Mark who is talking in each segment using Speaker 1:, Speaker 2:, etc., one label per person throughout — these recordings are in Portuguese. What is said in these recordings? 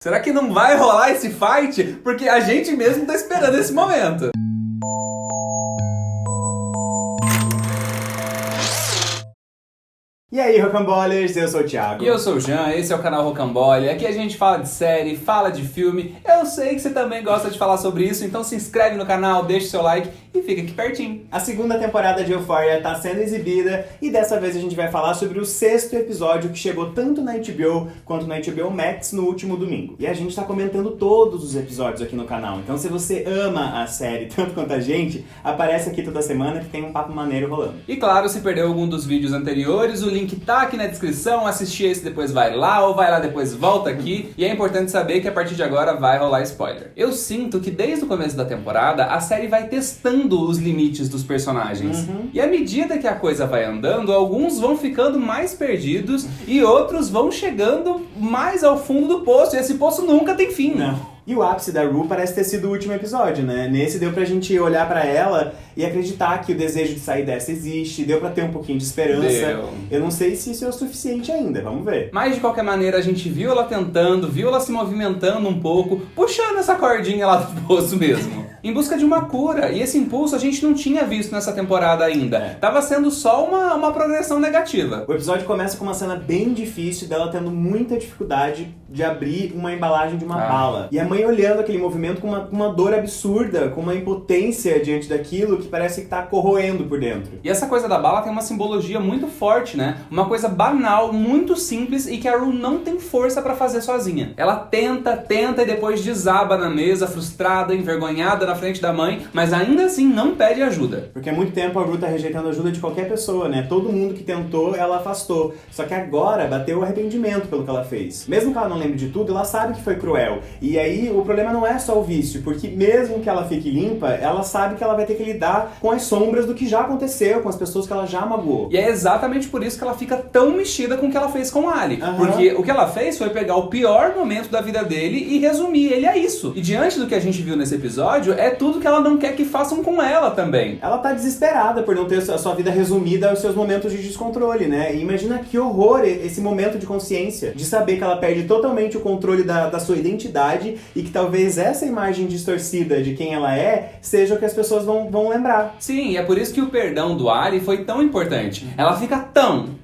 Speaker 1: Será que não vai rolar esse fight? Porque a gente mesmo tá esperando esse momento.
Speaker 2: E aí, Rocamboliers, eu sou o Thiago.
Speaker 1: E eu sou o Jean, esse é o canal Rocambole. Aqui a gente fala de série, fala de filme. Eu sei que você também gosta de falar sobre isso, então se inscreve no canal, deixa o seu like e fica aqui pertinho.
Speaker 2: A segunda temporada de Euphoria tá sendo exibida e dessa vez a gente vai falar sobre o 6º episódio que chegou tanto na HBO quanto na HBO Max no último domingo. E a gente tá comentando todos os episódios aqui no canal, então se você ama a série tanto quanto a gente, aparece aqui toda semana que tem um papo maneiro rolando.
Speaker 1: E claro, se perdeu algum dos vídeos anteriores, o link tá aqui na descrição, assistir esse depois vai lá, ou vai lá depois volta aqui. E é importante saber que a partir de agora vai rolar spoiler. Eu sinto que desde o começo da temporada, a série vai testando os limites dos personagens. E à medida que a coisa vai andando, alguns vão ficando mais perdidos e outros vão chegando mais ao fundo do poço. E esse poço nunca tem fim.
Speaker 2: Não. E o ápice da Rue parece ter sido o último episódio, né? Nesse deu pra gente olhar pra ela e acreditar que o desejo de sair dessa existe, deu pra ter um pouquinho de esperança.
Speaker 1: Deu.
Speaker 2: Eu não sei se isso é o suficiente ainda, vamos ver.
Speaker 1: Mas de qualquer maneira a gente viu ela tentando, viu ela se movimentando um pouco, puxando essa cordinha lá do poço mesmo. Em busca de uma cura, e esse impulso a gente não tinha visto nessa temporada ainda. Tava sendo só uma progressão negativa.
Speaker 2: O episódio começa com uma cena bem difícil dela tendo muita dificuldade de abrir uma embalagem de uma bala. E a mãe olhando aquele movimento com uma dor absurda, com uma impotência diante daquilo que parece que tá corroendo por dentro.
Speaker 1: E essa coisa da bala tem uma simbologia muito forte, né? Uma coisa banal, muito simples e que a Rue não tem força pra fazer sozinha. Ela tenta e depois desaba na mesa, frustrada, envergonhada na frente da mãe, mas ainda assim não pede ajuda.
Speaker 2: Porque há muito tempo a Rue tá rejeitando a ajuda de qualquer pessoa, né? Todo mundo que tentou, ela afastou. Só que agora bateu o arrependimento pelo que ela fez. Mesmo que ela não lembre de tudo, ela sabe que foi cruel. E aí o problema não é só o vício, porque mesmo que ela fique limpa, ela sabe que ela vai ter que lidar com as sombras do que já aconteceu, com as pessoas que ela já magoou.
Speaker 1: E é exatamente por isso que ela fica tão mexida com o que ela fez com o Ali. Porque o que ela fez foi pegar o pior momento da vida dele e resumir ele a isso. E diante do que a gente viu nesse episódio, é tudo que ela não quer que façam com ela também.
Speaker 2: Ela tá desesperada por não ter a sua vida resumida aos seus momentos de descontrole, né? E imagina que horror esse momento de consciência, de saber que ela perde totalmente o controle da sua identidade e que talvez essa imagem distorcida de quem ela é seja o que as pessoas vão lembrar.
Speaker 1: Sim, e é por isso que o perdão do Ali foi tão importante. Ela fica tão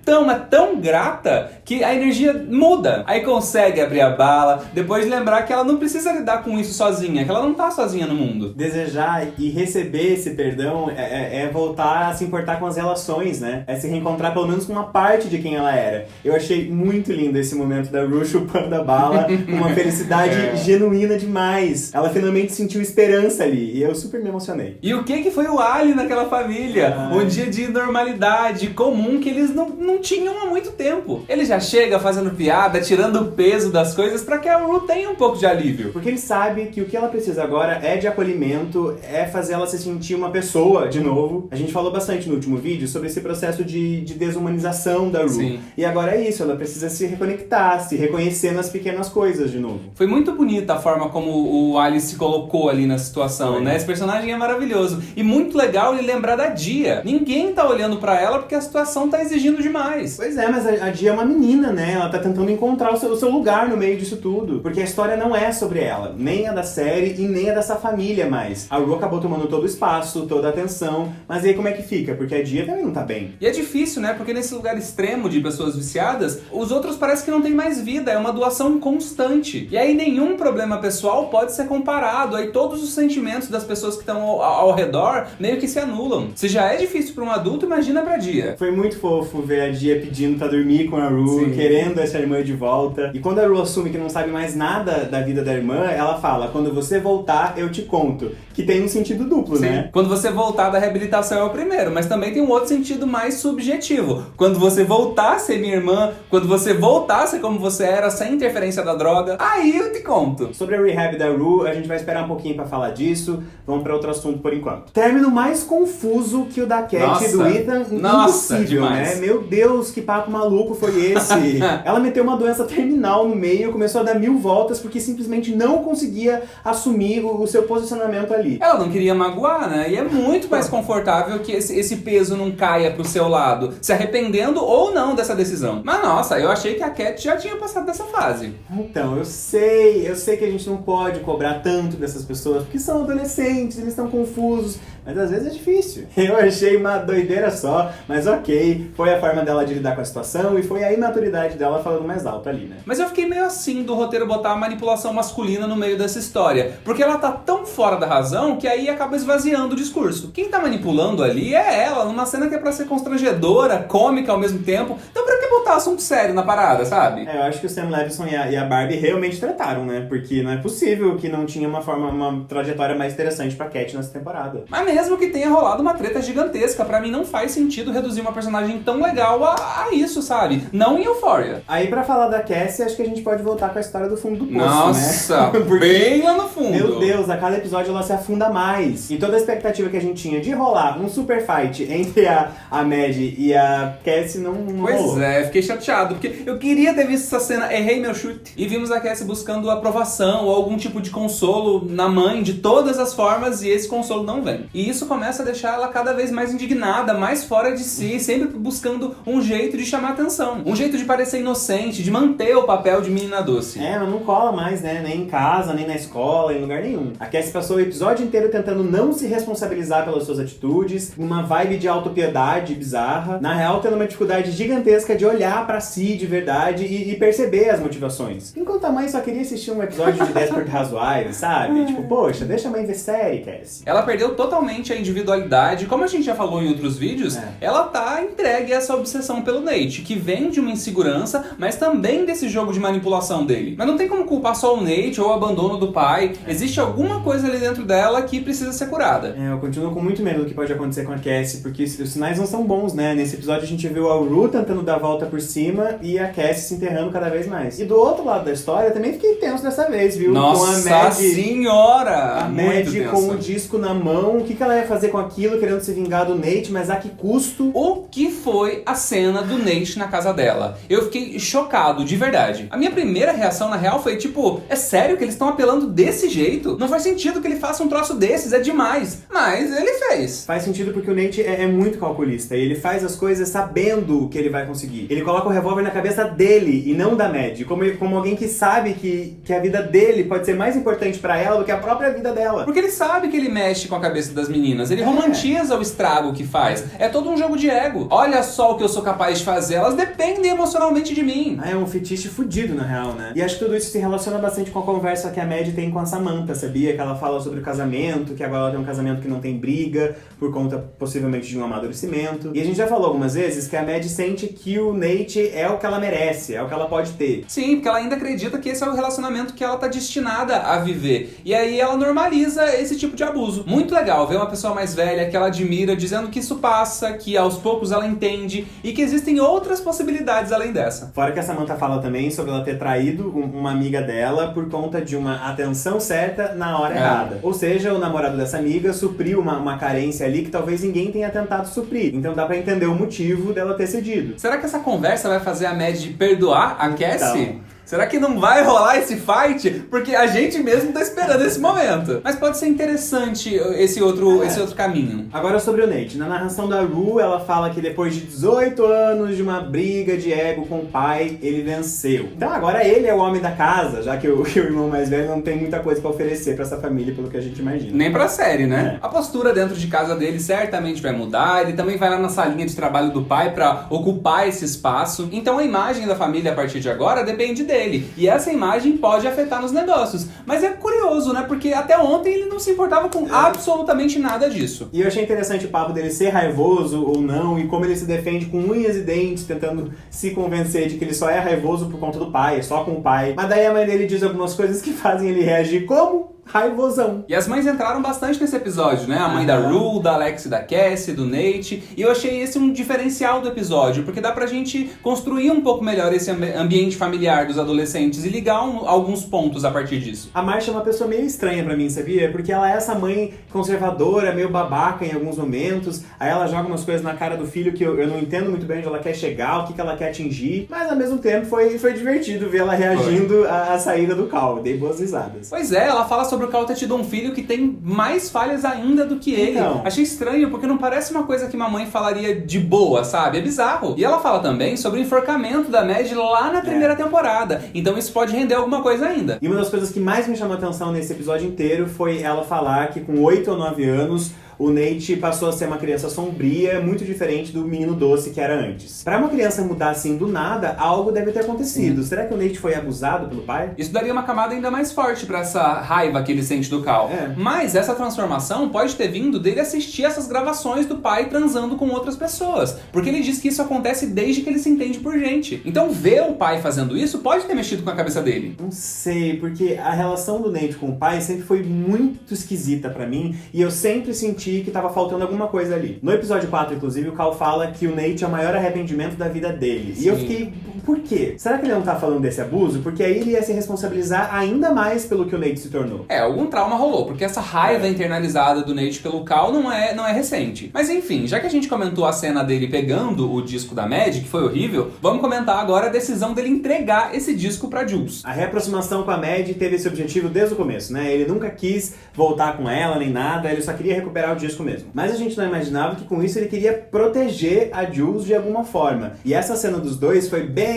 Speaker 1: grata que a energia muda. Aí consegue abrir a bala, depois lembrar que ela não precisa lidar com isso sozinha, que ela não tá sozinha no mundo.
Speaker 2: Desejar e receber esse perdão é voltar a se importar com as relações, né? É se reencontrar pelo menos com uma parte de quem ela era. Eu achei muito lindo esse momento da Rue chupando a bala, com uma felicidade genuína demais. Ela finalmente sentiu esperança ali e eu super me emocionei.
Speaker 1: E o que foi o Ali naquela família? Um dia de normalidade comum que eles não tinham há muito tempo. Ele já chega fazendo piada, tirando o peso das coisas pra que a Rue tenha um pouco de alívio.
Speaker 2: Porque ele sabe que o que ela precisa agora é de acolhimento, é fazer ela se sentir uma pessoa de novo. A gente falou bastante no último vídeo sobre esse processo de desumanização da Rue.
Speaker 1: Sim.
Speaker 2: E agora é isso, ela precisa se reconectar, se reconhecer nas pequenas coisas de novo.
Speaker 1: Foi muito bonita a forma como o Ali se colocou ali na situação, né? Esse personagem é maravilhoso. E muito legal ele lembrar da Dia. Ninguém tá olhando pra ela porque a situação tá exigindo demais.
Speaker 2: Pois é, mas a Dia é uma menina, né? Ela tá tentando encontrar o seu lugar no meio disso tudo. Porque a história não é sobre ela, nem a da série e nem a dessa família mais. A Rue acabou tomando todo o espaço, toda a atenção, mas e aí como é que fica? Porque a Dia também não tá bem.
Speaker 1: E é difícil, né? Porque nesse lugar extremo de pessoas viciadas, os outros parece que não tem mais vida, é uma doação constante. E aí nenhum problema pessoal pode ser comparado, aí todos os sentimentos das pessoas que estão ao redor meio que se anulam. Se já é difícil para um adulto, imagina pra Dia.
Speaker 2: Foi muito fofo ver a Dia pedindo pra dormir com a Rue, querendo essa irmã de volta. E quando a Rue assume que não sabe mais nada da vida da irmã, ela fala, quando você voltar, eu te conto. Que tem um sentido duplo, né?
Speaker 1: Quando você voltar da reabilitação é o primeiro, mas também tem um outro sentido mais subjetivo. Quando você voltar a ser minha irmã, quando você voltar a ser como você era, sem interferência da droga, aí eu te conto.
Speaker 2: Sobre a rehab da Rue, a gente vai esperar um pouquinho pra falar disso. Vamos pra outro assunto por enquanto. Término mais confuso que o da Cat e do Ethan,
Speaker 1: Nossa,
Speaker 2: impossível,
Speaker 1: demais.
Speaker 2: né? Meu Deus Deus, que papo maluco foi esse? Ela meteu uma doença terminal no meio, começou a dar 1000 voltas porque simplesmente não conseguia assumir o seu posicionamento ali.
Speaker 1: Ela não queria magoar, né? E é muito mais confortável que esse peso não caia pro seu lado, se arrependendo ou não dessa decisão. Mas nossa, eu achei que a Cat já tinha passado dessa fase.
Speaker 2: Então, eu sei que a gente não pode cobrar tanto dessas pessoas, porque são adolescentes, eles estão confusos, mas às vezes é difícil. Eu achei uma doideira só, mas ok, foi a forma dela de lidar com a situação e foi a imaturidade dela falando mais alto ali, né?
Speaker 1: Mas eu fiquei meio assim do roteiro botar a manipulação masculina no meio dessa história, porque ela tá tão fora da razão que aí acaba esvaziando o discurso. Quem tá manipulando ali é ela, numa cena que é pra ser constrangedora, cômica ao mesmo tempo, então pra que botar assunto sério na parada, sabe?
Speaker 2: Eu acho que o Sam Levinson e a Barbie realmente trataram, né? Porque não é possível que não tinha uma trajetória mais interessante pra Cat nessa temporada.
Speaker 1: Mas mesmo que tenha rolado uma treta gigantesca, pra mim não faz sentido reduzir uma personagem tão legal a isso, sabe? Não em Euphoria.
Speaker 2: Aí pra falar da Cassie, acho que a gente pode voltar com a história do fundo do poço,
Speaker 1: Nossa,
Speaker 2: né? Porque,
Speaker 1: bem lá no fundo.
Speaker 2: Meu Deus, a cada episódio ela se afunda mais. E toda a expectativa que a gente tinha de rolar um super fight entre a Mad e a Cassie não
Speaker 1: Pois
Speaker 2: rolou.
Speaker 1: é, fiquei chateado, porque eu queria ter visto essa cena, errei meu chute. E vimos a Cassie buscando aprovação ou algum tipo de consolo na mãe de todas as formas e esse consolo não vem. E isso começa a deixar ela cada vez mais indignada, mais fora de si, sempre buscando um jeito de chamar atenção. Um jeito de parecer inocente, de manter o papel de menina doce.
Speaker 2: Mas não cola mais, né? Nem em casa, nem na escola, em lugar nenhum. A Cassie passou o episódio inteiro tentando não se responsabilizar pelas suas atitudes, uma vibe de autopiedade bizarra. Na real, tendo uma dificuldade gigantesca de olhar pra si de verdade e perceber as motivações. Enquanto a mãe só queria assistir um episódio de Desperate Housewives, sabe? Tipo, poxa, deixa a mãe ver série, Cassie.
Speaker 1: Ela perdeu totalmente a individualidade. Como a gente já falou em outros vídeos, ela tá entregue a essa obsessão pelo Nate, que vem de uma insegurança, mas também desse jogo de manipulação dele. Mas não tem como culpar só o Nate ou o abandono do pai. Existe alguma coisa ali dentro dela que precisa ser curada.
Speaker 2: Eu continuo com muito medo do que pode acontecer com a Cassie, porque os sinais não são bons, né? Nesse episódio a gente viu a Rue tentando dar a volta por cima e a Cassie se enterrando cada vez mais. E do outro lado da história, também fiquei tenso dessa vez, viu?
Speaker 1: Nossa
Speaker 2: com a Mad,
Speaker 1: senhora!
Speaker 2: A Mad com o disco na mão, o que ela ia fazer com aquilo, querendo se vingar do Nate, mas a que custo?
Speaker 1: O que foi a cena do Nate na casa dela? Eu fiquei chocado, de verdade. A minha primeira reação, na real, foi tipo, é sério que eles estão apelando desse jeito? Não faz sentido que ele faça um troço desses, é demais. Mas ele fez.
Speaker 2: Faz sentido porque o Nate é muito calculista, e ele faz as coisas sabendo que ele vai conseguir. Ele coloca o revólver na cabeça dele e não da Mad, como alguém que sabe que a vida dele pode ser mais importante pra ela do que a própria vida dela.
Speaker 1: Porque ele sabe que ele mexe com a cabeça das meninas, ele romantiza o estrago que faz. É todo um jogo de ego. Olha só o que eu sou capaz de fazer, elas dependem emocionalmente de mim.
Speaker 2: É um fetiche fudido, na real, né? E acho que tudo isso se relaciona bastante com a conversa que a Mad tem com a Samantha, sabia? Que ela fala sobre o casamento, que agora ela tem um casamento que não tem briga, por conta, possivelmente, de um amadurecimento. E a gente já falou algumas vezes que a Mad sente que o Nate é o que ela merece, é o que ela pode ter.
Speaker 1: Sim, porque ela ainda acredita que esse é o relacionamento que ela tá destinada a viver. E aí ela normaliza esse tipo de abuso. Muito legal ver uma pessoa mais velha que ela admira dizendo que isso passa, que aos poucos ela entende e que existem outras possibilidades além dessa.
Speaker 2: Fora que a Samantha fala também sobre ela ter traído uma amiga dela por conta de uma atenção certa na hora errada. Ou seja, o namorado dessa amiga supriu uma carência ali que talvez ninguém tenha tentado suprir. Então dá pra entender o motivo dela ter cedido.
Speaker 1: Será que essa conversa vai fazer a Mad perdoar a Cassie?
Speaker 2: Então.
Speaker 1: Será que não vai rolar esse fight? Porque a gente mesmo tá esperando esse momento. Mas pode ser interessante esse outro caminho.
Speaker 2: Agora sobre o Nate. Na narração da Rue, ela fala que depois de 18 anos de uma briga de ego com o pai, ele venceu. Então agora ele é o homem da casa, já que o irmão mais velho não tem muita coisa pra oferecer pra essa família, pelo que a gente imagina.
Speaker 1: Nem pra série, né? A postura dentro de casa dele certamente vai mudar. Ele também vai lá na salinha de trabalho do pai pra ocupar esse espaço. Então a imagem da família a partir de agora depende dele. E essa imagem pode afetar nos negócios. Mas é curioso, né? Porque até ontem ele não se importava com absolutamente nada disso.
Speaker 2: E eu achei interessante o papo dele ser raivoso ou não, e como ele se defende com unhas e dentes, tentando se convencer de que ele só é raivoso por conta do pai, é só com o pai. Mas daí a mãe dele diz algumas coisas que fazem ele reagir como raivosão.
Speaker 1: E as mães entraram bastante nesse episódio, né? A mãe da Rue, da Alex e da Cassie, do Nate. E eu achei esse um diferencial do episódio, porque dá pra gente construir um pouco melhor esse ambiente familiar dos adolescentes e ligar alguns pontos a partir disso.
Speaker 2: A Marcia é uma pessoa meio estranha pra mim, sabia? Porque ela é essa mãe conservadora, meio babaca em alguns momentos, aí ela joga umas coisas na cara do filho que eu não entendo muito bem onde ela quer chegar, o que ela quer atingir, mas ao mesmo tempo foi divertido ver ela reagindo à saída do Cal, dei boas risadas.
Speaker 1: Pois é, ela fala sobre o Cal ter tido um filho que tem mais falhas ainda do que ele.
Speaker 2: Então.
Speaker 1: Achei estranho, porque não parece uma coisa que uma mãe falaria de boa, sabe? É bizarro. E ela fala também sobre o enforcamento da Mad lá na primeira temporada, então isso pode render alguma coisa ainda.
Speaker 2: E uma das coisas que mais me chamou a atenção nesse episódio inteiro foi ela falar que com 8 ou 9 anos o Nate passou a ser uma criança sombria, muito diferente do menino doce que era antes. Pra uma criança mudar assim do nada, algo deve ter acontecido. Sim. Será que o Nate foi abusado pelo pai?
Speaker 1: Isso daria uma camada ainda mais forte pra essa raiva que ele sente do Cal. Mas essa transformação pode ter vindo dele assistir essas gravações do pai transando com outras pessoas. Porque ele diz que isso acontece desde que ele se entende por gente. Então ver o pai fazendo isso pode ter mexido com a cabeça dele.
Speaker 2: Não sei, porque a relação do Nate com o pai sempre foi muito esquisita pra mim. E eu sempre senti que tava faltando alguma coisa ali. No episódio 4, inclusive, o Cal fala que o Nate é o maior arrependimento da vida dele. Sim. E eu fiquei, por quê? Será que ele não tá falando desse abuso? Porque aí ele ia se responsabilizar ainda mais pelo que o Nate se tornou.
Speaker 1: Algum trauma rolou, porque essa raiva internalizada do Nate pelo Cal não é recente. Mas enfim, já que a gente comentou a cena dele pegando o disco da Mad, que foi horrível, vamos comentar agora a decisão dele entregar esse disco pra Jules.
Speaker 2: A reaproximação com a Mad teve esse objetivo desde o começo, né? Ele nunca quis voltar com ela nem nada, ele só queria recuperar o disco mesmo. Mas a gente não imaginava que com isso ele queria proteger a Jules de alguma forma. E essa cena dos dois foi bem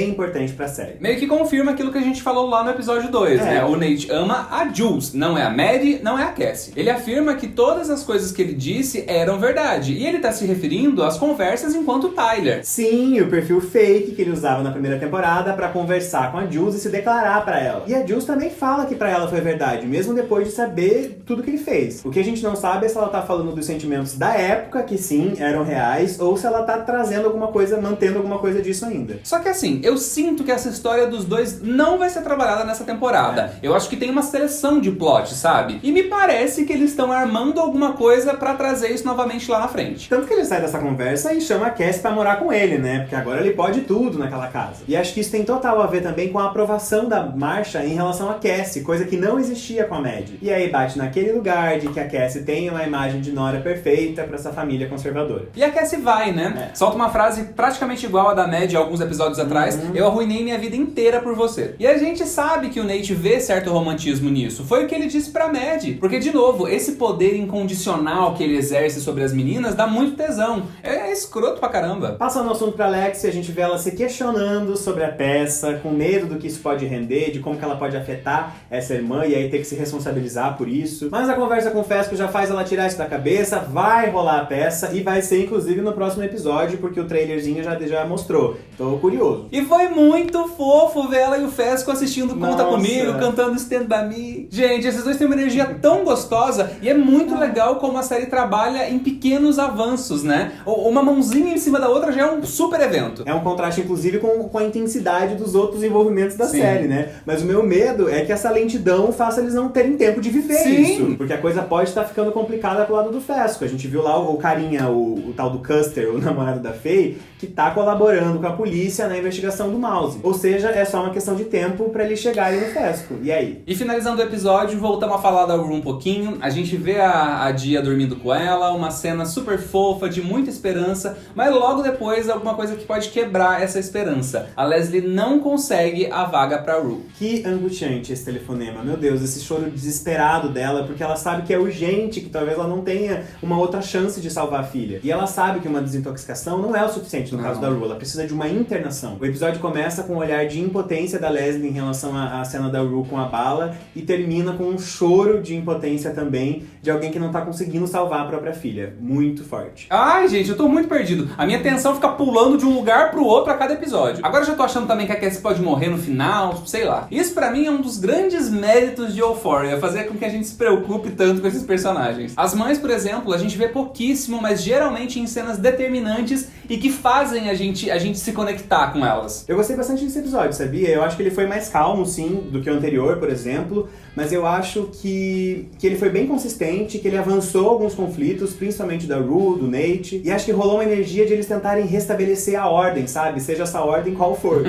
Speaker 2: importante pra série.
Speaker 1: Meio que confirma aquilo que a gente falou lá no episódio 2, né? O Nate ama a Jules, não é a Maddie, não é a Cassie. Ele afirma que todas as coisas que ele disse eram verdade. E ele tá se referindo às conversas enquanto Tyler.
Speaker 2: Sim, o perfil fake que ele usava na primeira temporada pra conversar com a Jules e se declarar pra ela. E a Jules também fala que pra ela foi verdade, mesmo depois de saber tudo que ele fez. O que a gente não sabe é se ela tá falando dos sentimentos da época, que sim, eram reais, ou se ela tá trazendo alguma coisa, mantendo alguma coisa disso ainda.
Speaker 1: Só que assim, eu sinto que essa história dos dois não vai ser trabalhada nessa temporada. Eu acho que tem uma seleção de plot, sabe? E me parece que eles estão armando alguma coisa pra trazer isso novamente lá na frente.
Speaker 2: Tanto que ele sai dessa conversa e chama a Cassie pra morar com ele, né? Porque agora ele pode tudo naquela casa. E acho que isso tem total a ver também com a aprovação da Marcia em relação a Cassie, coisa que não existia com a Mad. E aí bate naquele lugar de que a Cassie tem uma imagem de nora perfeita pra essa família conservadora.
Speaker 1: E a Cassie vai, né? Solta uma frase praticamente igual a da Mad alguns episódios atrás. Eu arruinei minha vida inteira por você. E a gente sabe que o Nate vê certo romantismo nisso. Foi o que ele disse pra Mad. Porque, de novo, esse poder incondicional que ele exerce sobre as meninas dá muito tesão. É escroto pra caramba.
Speaker 2: Passando o assunto pra Alexia, a gente vê ela se questionando sobre a peça, com medo do que isso pode render, de como que ela pode afetar essa irmã e aí ter que se responsabilizar por isso. Mas a conversa com o Fesco já faz ela tirar isso da cabeça, vai rolar a peça e vai ser inclusive no próximo episódio, porque o trailerzinho já mostrou. Tô curioso.
Speaker 1: E foi muito fofo ver ela e o Fesco assistindo Conta Comigo, cantando Stand By Me. Gente, esses dois têm uma energia tão gostosa e é muito legal como a série trabalha em pequenos avanços, né? Uma mãozinha em cima da outra já é um super evento.
Speaker 2: É um contraste, inclusive, com a intensidade dos outros envolvimentos da série, né? Mas o meu medo é que essa lentidão faça eles não terem tempo de viver isso. Porque a coisa pode estar ficando complicada pro lado do Fesco. A gente viu lá o carinha, o tal do Custer, o namorado da Faye, que tá colaborando com a polícia na investigação do Mouse. Ou seja, é só uma questão de tempo pra eles chegarem no Fesco. E aí?
Speaker 1: E finalizando o episódio, voltamos a falar da Rue um pouquinho. A gente vê a Dia dormindo com ela, uma cena super fofa, de muita esperança, mas logo depois alguma coisa que pode quebrar essa esperança. A Leslie não consegue a vaga pra Rue.
Speaker 2: Que angustiante esse telefonema. Meu Deus, esse choro desesperado dela, porque ela sabe que é urgente, que talvez ela não tenha uma outra chance de salvar a filha. E ela sabe que uma desintoxicação não é o suficiente no caso da Rue, ela precisa de uma internação. O episódio começa com um olhar de impotência da Leslie em relação à cena da Rue com a bala e termina com um choro de impotência também de alguém que não tá conseguindo salvar a própria filha. Muito forte.
Speaker 1: Ai, gente, eu tô muito perdido. A minha atenção fica pulando de um lugar pro outro a cada episódio. Agora eu já tô achando também que a Cassie pode morrer no final, sei lá. Isso pra mim é um dos grandes méritos de Euphoria, fazer com que a gente se preocupe tanto com esses personagens. As mães, por exemplo, a gente vê pouquíssimo, mas geralmente em cenas determinantes e que fazem a gente se conectar com elas.
Speaker 2: Eu gostei bastante desse episódio, sabia? Eu acho que ele foi mais calmo, sim, do que o anterior, por exemplo, mas eu acho que ele foi bem consistente, que ele avançou alguns conflitos, principalmente da Rue, do Nate, e acho que rolou uma energia de eles tentarem restabelecer a ordem, sabe? Seja essa ordem qual for.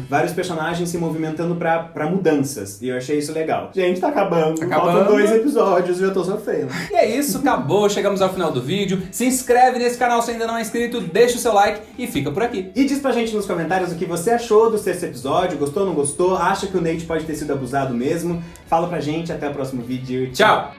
Speaker 2: Vários personagens se movimentando pra mudanças. E eu achei isso legal. Gente, tá acabando.
Speaker 1: Tá
Speaker 2: Faltam
Speaker 1: acabando.
Speaker 2: 2 episódios e eu tô sofrendo.
Speaker 1: E é isso, acabou, chegamos ao final do vídeo. Se inscreve nesse canal se ainda não é inscrito, deixa o seu like e fica por aqui.
Speaker 2: E diz pra gente nos comentários o que você achou do 6º episódio, gostou ou não gostou, acha que o Nate pode ter sido abusado mesmo? Fala pra gente, até o próximo vídeo.
Speaker 1: Tchau!